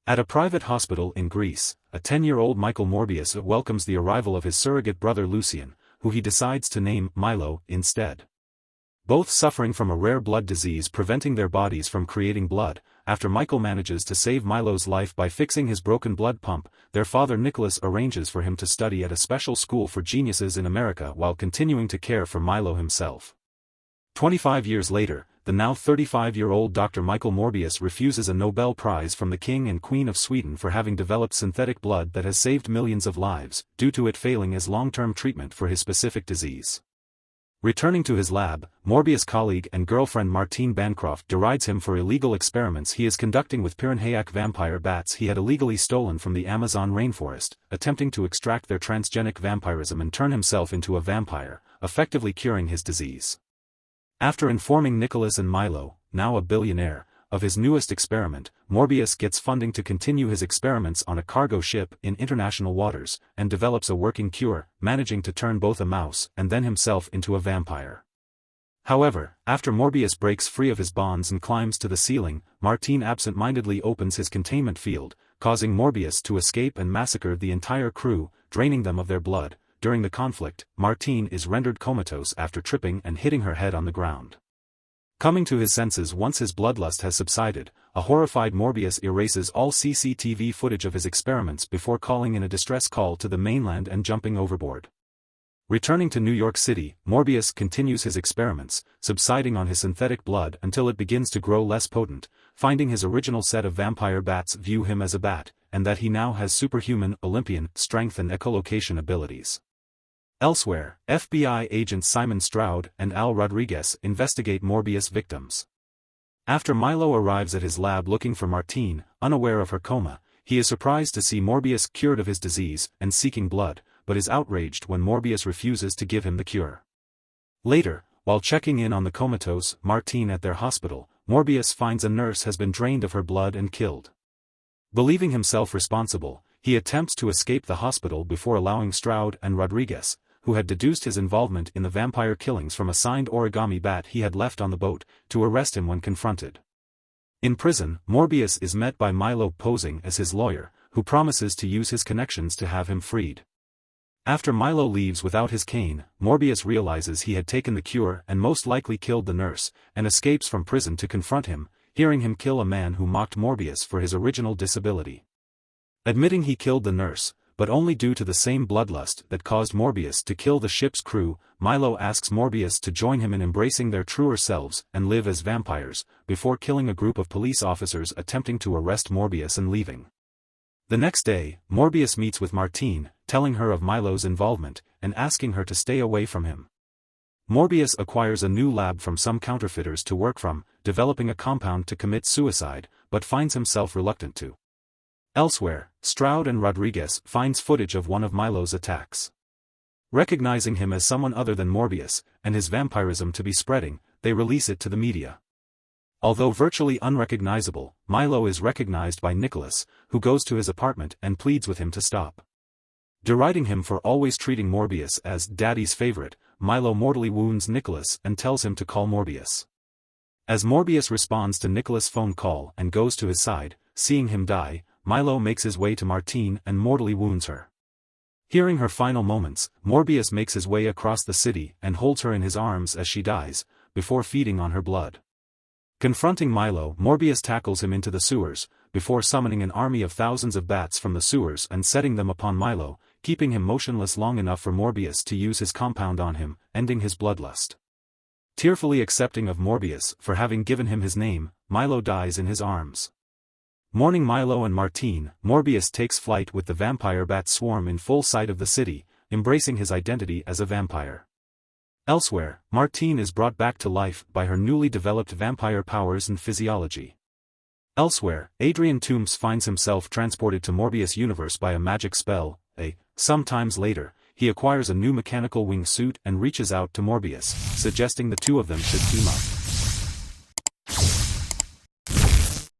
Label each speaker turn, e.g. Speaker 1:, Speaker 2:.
Speaker 1: At a private hospital in Greece, a 10-year-old Michael Morbius welcomes the arrival of his surrogate brother Lucian, who he decides to name Milo instead. Both suffering from a rare blood disease preventing their bodies from creating blood, after Michael manages to save Milo's life by fixing his broken blood pump, their father Nicholas arranges for him to study at a special school for geniuses in America while continuing to care for Milo himself. 25 years later, the now 35-year-old Dr. Michael Morbius refuses a Nobel Prize from the King and Queen of Sweden for having developed synthetic blood that has saved millions of lives, due to it failing as long-term treatment for his specific disease. Returning to his lab, Morbius' colleague and girlfriend Martine Bancroft derides him for illegal experiments he is conducting with piranhaic vampire bats he had illegally stolen from the Amazon rainforest, attempting to extract their transgenic vampirism and turn himself into a vampire, effectively curing his disease. After informing Nicholas and Milo, now a billionaire, of his newest experiment, Morbius gets funding to continue his experiments on a cargo ship in international waters, and develops a working cure, managing to turn both a mouse and then himself into a vampire. However, after Morbius breaks free of his bonds and climbs to the ceiling, Martine absent-mindedly opens his containment field, causing Morbius to escape and massacre the entire crew, draining them of their blood. During the conflict, Martine is rendered comatose after tripping and hitting her head on the ground. Coming to his senses once his bloodlust has subsided, a horrified Morbius erases all CCTV footage of his experiments before calling in a distress call to the mainland and jumping overboard. Returning to New York City, Morbius continues his experiments, subsiding on his synthetic blood until it begins to grow less potent, finding his original set of vampire bats view him as a bat, and that he now has superhuman, Olympian, strength and echolocation abilities. Elsewhere, FBI agents Simon Stroud and Al Rodriguez investigate Morbius' victims. After Milo arrives at his lab looking for Martine, unaware of her coma, he is surprised to see Morbius cured of his disease and seeking blood, but is outraged when Morbius refuses to give him the cure. Later, while checking in on the comatose Martine at their hospital, Morbius finds a nurse has been drained of her blood and killed. Believing himself responsible, he attempts to escape the hospital before allowing Stroud and Rodriguez, who had deduced his involvement in the vampire killings from a signed origami bat he had left on the boat, to arrest him when confronted. In prison, Morbius is met by Milo posing as his lawyer, who promises to use his connections to have him freed. After Milo leaves without his cane, Morbius realizes he had taken the cure and most likely killed the nurse, and escapes from prison to confront him, hearing him kill a man who mocked Morbius for his original disability. Admitting he killed the nurse, but only due to the same bloodlust that caused Morbius to kill the ship's crew, Milo asks Morbius to join him in embracing their truer selves and live as vampires, before killing a group of police officers attempting to arrest Morbius and leaving. The next day, Morbius meets with Martine, telling her of Milo's involvement, and asking her to stay away from him. Morbius acquires a new lab from some counterfeiters to work from, developing a compound to commit suicide, but finds himself reluctant to. Elsewhere, Stroud and Rodriguez finds footage of one of Milo's attacks. Recognizing him as someone other than Morbius, and his vampirism to be spreading, they release it to the media. Although virtually unrecognizable, Milo is recognized by Nicholas, who goes to his apartment and pleads with him to stop. Deriding him for always treating Morbius as "daddy's favorite," Milo mortally wounds Nicholas and tells him to call Morbius. As Morbius responds to Nicholas' phone call and goes to his side, seeing him die, Milo makes his way to Martine and mortally wounds her. Hearing her final moments, Morbius makes his way across the city and holds her in his arms as she dies, before feeding on her blood. Confronting Milo, Morbius tackles him into the sewers, before summoning an army of thousands of bats from the sewers and setting them upon Milo, keeping him motionless long enough for Morbius to use his compound on him, ending his bloodlust. Tearfully accepting of Morbius for having given him his name, Milo dies in his arms. Mourning Milo and Martine, Morbius takes flight with the vampire bat swarm in full sight of the city, embracing his identity as a vampire. Elsewhere, Martine is brought back to life by her newly developed vampire powers and physiology. Elsewhere, Adrian Toombs finds himself transported to Morbius' universe by a magic spell. Sometimes later, he acquires a new mechanical wing suit and reaches out to Morbius, suggesting the two of them should team up.